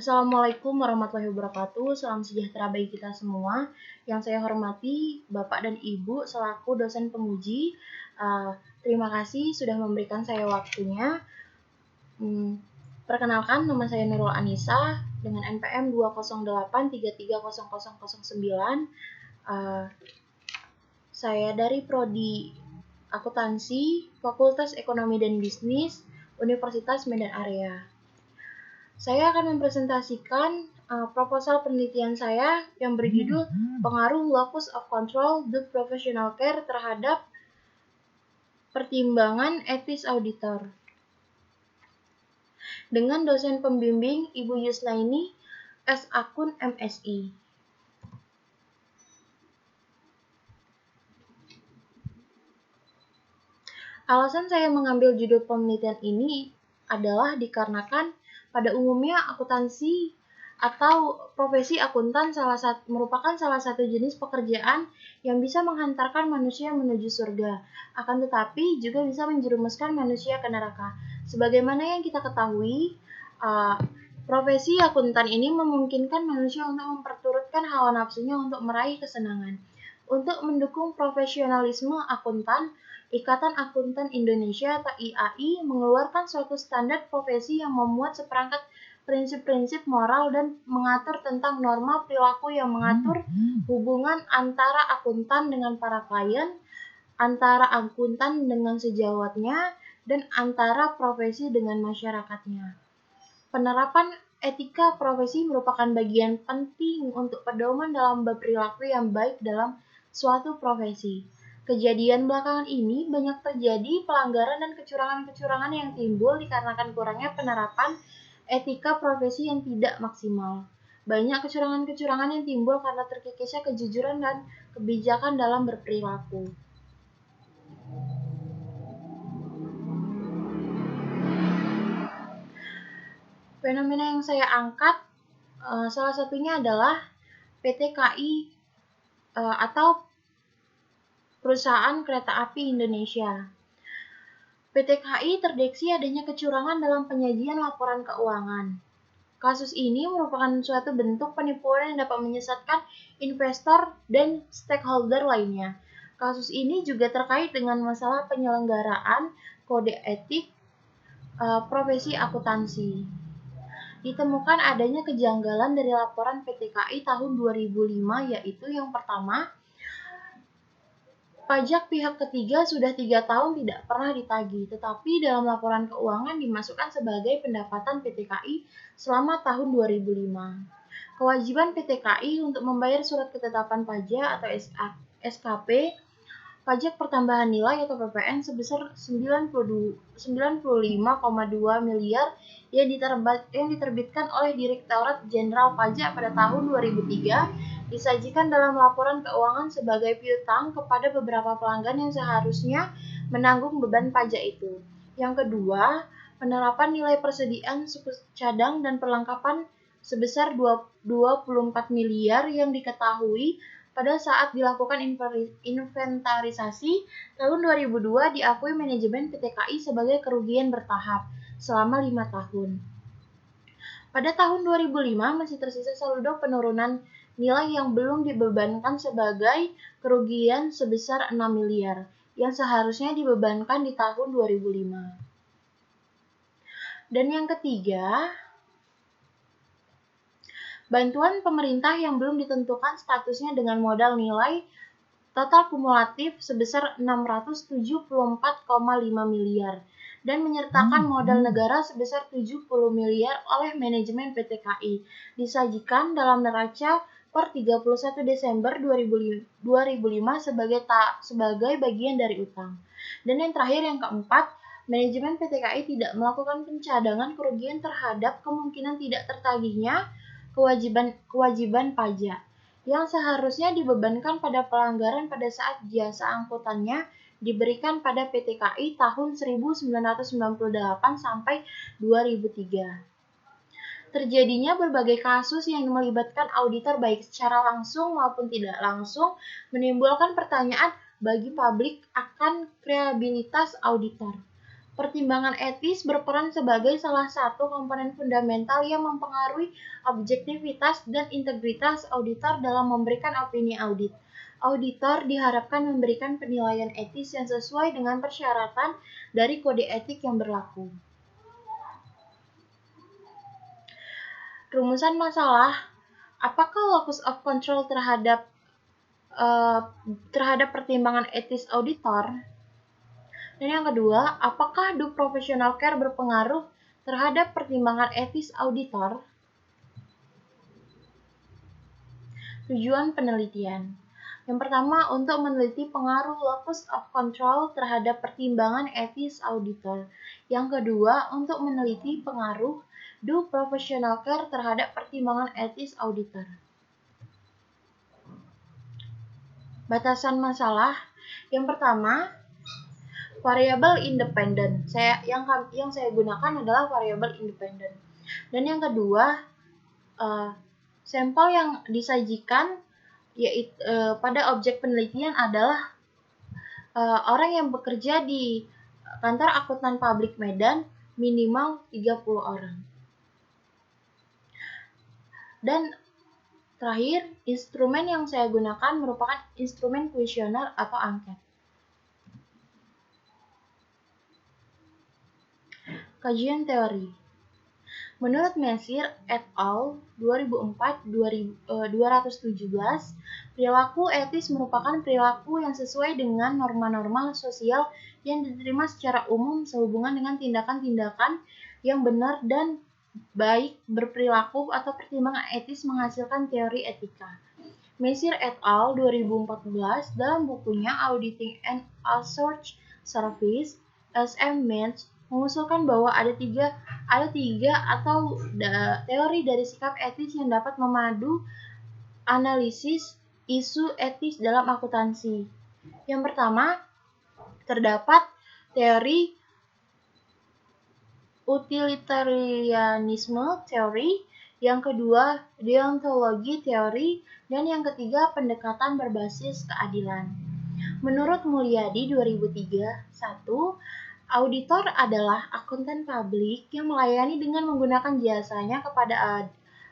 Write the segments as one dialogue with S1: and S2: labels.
S1: Assalamualaikum warahmatullahi wabarakatuh. Salam sejahtera bagi kita semua. Yang saya hormati Bapak dan Ibu selaku dosen penguji. Terima kasih sudah memberikan saya waktunya. Perkenalkan, nama saya Nurul Anissa dengan NPM 208330009. Saya dari Prodi Akuntansi, Fakultas Ekonomi dan Bisnis, Universitas Medan Area. Saya akan mempresentasikan proposal penelitian saya yang berjudul Pengaruh Locus of Control the Professional Care terhadap pertimbangan etis auditor. Dengan dosen pembimbing Ibu Yusnaini S. Akun MSI. Alasan saya mengambil judul penelitian ini adalah dikarenakan pada umumnya akuntansi atau profesi akuntan merupakan salah satu jenis pekerjaan yang bisa menghantarkan manusia menuju surga, akan tetapi juga bisa menjerumuskan manusia ke neraka. Sebagaimana yang kita ketahui, profesi akuntan ini memungkinkan manusia untuk memperturutkan hawa nafsunya untuk meraih kesenangan. Untuk mendukung profesionalisme akuntan, Ikatan Akuntan Indonesia atau IAI mengeluarkan suatu standar profesi yang memuat seperangkat prinsip-prinsip moral dan mengatur tentang norma perilaku yang mengatur hubungan antara akuntan dengan para klien, antara akuntan dengan sejawatnya, dan antara profesi dengan masyarakatnya. Penerapan etika profesi merupakan bagian penting untuk pedoman dalam berperilaku yang baik dalam suatu profesi. Kejadian belakangan ini banyak terjadi pelanggaran dan kecurangan-kecurangan yang timbul dikarenakan kurangnya penerapan etika profesi yang tidak maksimal. Banyak kecurangan-kecurangan yang timbul karena terkikisnya kejujuran dan kebijakan dalam berperilaku. Fenomena yang saya angkat salah satunya adalah PT KAI atau Perusahaan Kereta Api Indonesia. PT KAI terdeteksi adanya kecurangan dalam penyajian laporan keuangan. Kasus ini merupakan suatu bentuk penipuan yang dapat menyesatkan investor dan stakeholder lainnya. Kasus ini juga terkait dengan masalah penyelenggaraan kode etik profesi akuntansi. Ditemukan adanya kejanggalan dari laporan PT KAI tahun 2005, yaitu yang pertama, pajak pihak ketiga sudah 3 tahun tidak pernah ditagih, tetapi dalam laporan keuangan dimasukkan sebagai pendapatan PT KAI selama tahun 2005. Kewajiban PT KAI untuk membayar surat ketetapan pajak atau SKP, pajak pertambahan nilai atau PPN sebesar 95,2 miliar yang diterbitkan oleh Direktorat Jenderal Pajak pada tahun 2003 disajikan dalam laporan keuangan sebagai piutang kepada beberapa pelanggan yang seharusnya menanggung beban pajak itu. Yang kedua, penerapan nilai persediaan suku cadang dan perlengkapan sebesar 24 miliar yang diketahui pada saat dilakukan inventarisasi tahun 2002 diakui manajemen PT KAI sebagai kerugian bertahap selama 5 tahun. Pada tahun 2005 masih tersisa saldo penurunan nilai yang belum dibebankan sebagai kerugian sebesar 6 miliar yang seharusnya dibebankan di tahun 2005. Dan yang ketiga, bantuan pemerintah yang belum ditentukan statusnya dengan modal nilai total kumulatif sebesar 674,5 miliar dan menyertakan modal negara sebesar 70 miliar oleh manajemen PT KAI disajikan dalam neraca per 31 Desember 2005 sebagai bagian dari utang. Dan yang terakhir, yang keempat, manajemen PT KAI tidak melakukan pencadangan kerugian terhadap kemungkinan tidak tertagihnya kewajiban pajak yang seharusnya dibebankan pada pelanggaran pada saat jasa angkutannya diberikan pada PT KAI tahun 1998 sampai 2003. Terjadinya berbagai kasus yang melibatkan auditor baik secara langsung maupun tidak langsung menimbulkan pertanyaan bagi publik akan kredibilitas auditor. Pertimbangan etis berperan sebagai salah satu komponen fundamental yang mempengaruhi objektivitas dan integritas auditor dalam memberikan opini audit. Auditor diharapkan memberikan penilaian etis yang sesuai dengan persyaratan dari kode etik yang berlaku. Rumusan masalah, apakah locus of control terhadap pertimbangan etis auditor? Dan yang kedua, apakah do professional care berpengaruh terhadap pertimbangan etis auditor? Tujuan penelitian. Yang pertama, untuk meneliti pengaruh locus of control terhadap pertimbangan etis auditor. Yang kedua, untuk meneliti pengaruh do professional care terhadap pertimbangan etis auditor. Batasan masalah. Yang pertama, variabel independen. Yang saya gunakan adalah variabel independen. Dan yang kedua, sampel yang disajikan yaitu pada objek penelitian adalah orang yang bekerja di kantor akuntan publik Medan minimal 30 orang. Dan terakhir, instrumen yang saya gunakan merupakan instrumen kuesioner atau angket. Kajian teori. Menurut Messire et al. 2004-217, perilaku etis merupakan perilaku yang sesuai dengan norma-norma sosial yang diterima secara umum sehubungan dengan tindakan-tindakan yang benar dan baik berperilaku atau pertimbangan etis menghasilkan teori etika. Messire et al. 2014 dalam bukunya Auditing and Research Service, SM Metz mengusulkan bahwa ada tiga teori dari sikap etis yang dapat memadu analisis isu etis dalam akuntansi. Yang pertama, terdapat teori utilitarianisme teori, yang kedua deontologi teori, dan yang ketiga pendekatan berbasis keadilan. Menurut Mulyadi 2003, 1. Auditor adalah akuntan publik yang melayani dengan menggunakan jasanya kepada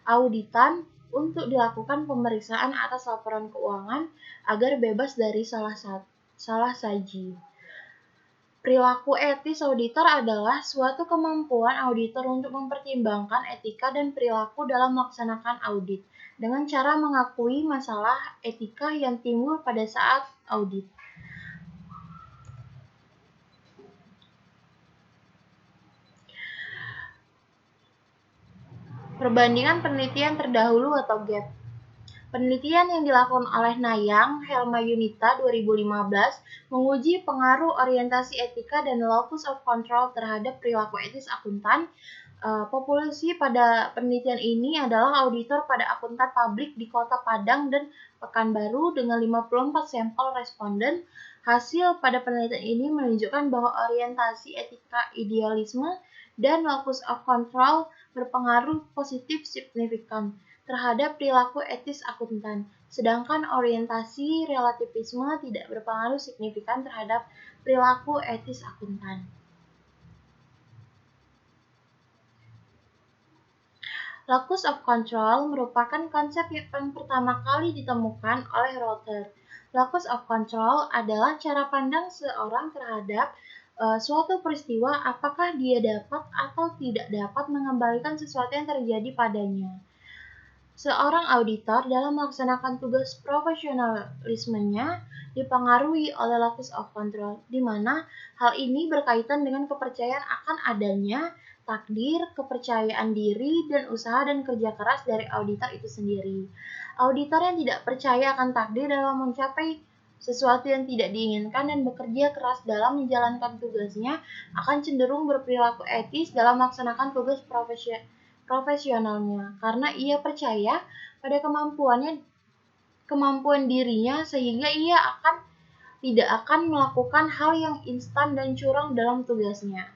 S1: auditan untuk dilakukan pemeriksaan atas laporan keuangan agar bebas dari salah saji. Perilaku etis auditor adalah suatu kemampuan auditor untuk mempertimbangkan etika dan perilaku dalam melaksanakan audit dengan cara mengakui masalah etika yang timbul pada saat audit. Perbandingan penelitian terdahulu atau gap. Penelitian yang dilakukan oleh Nayang, Helma Yunita 2015 menguji pengaruh orientasi etika dan locus of control terhadap perilaku etis akuntan. Populasi pada penelitian ini adalah auditor pada akuntan publik di Kota Padang dan Pekanbaru dengan 54 sampel responden. Hasil pada penelitian ini menunjukkan bahwa orientasi etika idealisme dan locus of control berpengaruh positif signifikan terhadap perilaku etis akuntan, sedangkan orientasi relativisme tidak berpengaruh signifikan terhadap perilaku etis akuntan. Locus of control merupakan konsep yang pertama kali ditemukan oleh Rother. Locus of control adalah cara pandang seorang terhadap suatu peristiwa, apakah dia dapat atau tidak dapat mengembalikan sesuatu yang terjadi padanya. Seorang auditor dalam melaksanakan tugas profesionalismenya dipengaruhi oleh locus of control, di mana hal ini berkaitan dengan kepercayaan akan adanya takdir, kepercayaan diri, dan usaha dan kerja keras dari auditor itu sendiri. Auditor yang tidak percaya akan takdir dalam mencapai sesuatu yang tidak diinginkan dan bekerja keras dalam menjalankan tugasnya akan cenderung berperilaku etis dalam melaksanakan tugas profesionalnya karena ia percaya pada kemampuan dirinya sehingga ia tidak akan melakukan hal yang instan dan curang dalam tugasnya.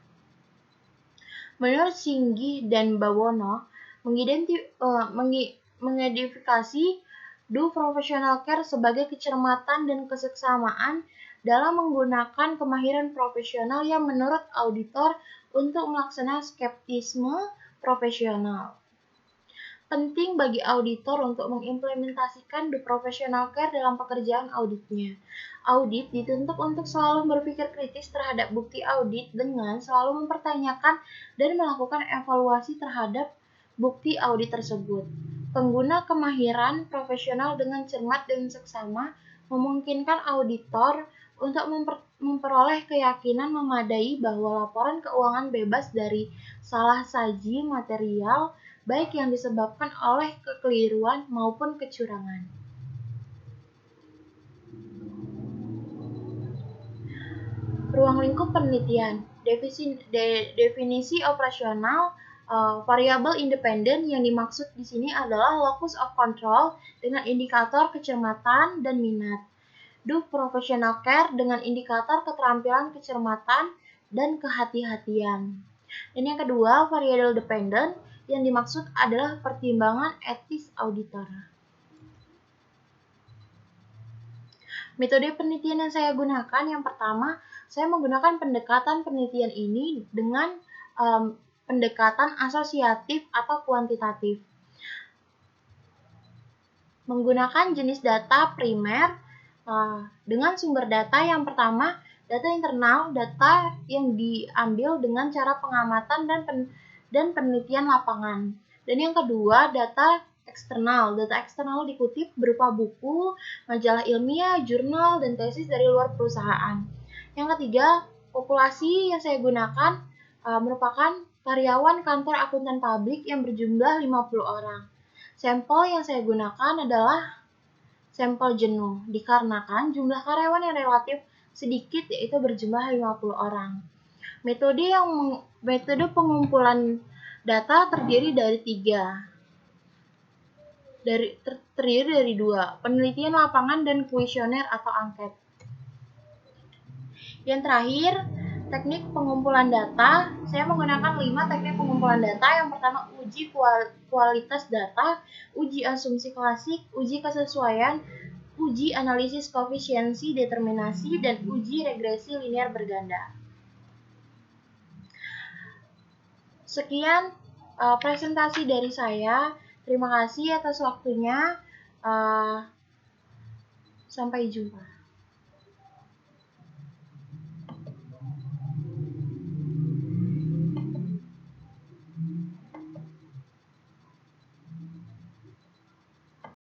S1: Menurut Singgi dan Bawono, mengidentifikasi do professional care sebagai kecermatan dan keseksamaan dalam menggunakan kemahiran profesional yang menurut auditor untuk melaksanakan skeptisme profesional. Penting bagi auditor untuk mengimplementasikan the professional care dalam pekerjaan auditnya. Audit dituntut untuk selalu berpikir kritis terhadap bukti audit dengan selalu mempertanyakan dan melakukan evaluasi terhadap bukti audit tersebut. Pengguna kemahiran profesional dengan cermat dan seksama memungkinkan auditor untuk memperoleh keyakinan memadai bahwa laporan keuangan bebas dari salah saji material, baik yang disebabkan oleh kekeliruan maupun kecurangan. Ruang lingkup penelitian. Definisi operasional variabel independen yang dimaksud di sini adalah locus of control dengan indikator kecermatan dan minat. Do professional care dengan indikator keterampilan kecermatan dan kehati-hatian. Dan yang kedua, variabel dependent yang dimaksud adalah pertimbangan etis auditor. Metode penelitian yang saya gunakan, yang pertama, saya menggunakan pendekatan penelitian ini dengan pendekatan asosiatif atau kuantitatif. Menggunakan jenis data primer dengan sumber data yang pertama, data internal, data yang diambil dengan cara pengamatan dan penelitian lapangan. Dan yang kedua, data eksternal. Data eksternal dikutip berupa buku, majalah ilmiah, jurnal, dan tesis dari luar perusahaan. Yang ketiga, populasi yang saya gunakan merupakan karyawan kantor akuntan publik yang berjumlah 50 orang. Sampel yang saya gunakan adalah sampel jenuh, dikarenakan jumlah karyawan yang relatif sedikit, yaitu berjumlah 50 orang. Metode pengumpulan data terdiri dari dua, penelitian lapangan dan kuesioner atau angket. Yang terakhir, teknik pengumpulan data. Saya menggunakan 5 teknik pengumpulan data. Yang pertama, uji kualitas data, uji asumsi klasik, uji kesesuaian, uji analisis koefisiensi determinasi, dan uji regresi linear berganda. Sekian presentasi dari saya. Terima kasih atas waktunya. Sampai jumpa.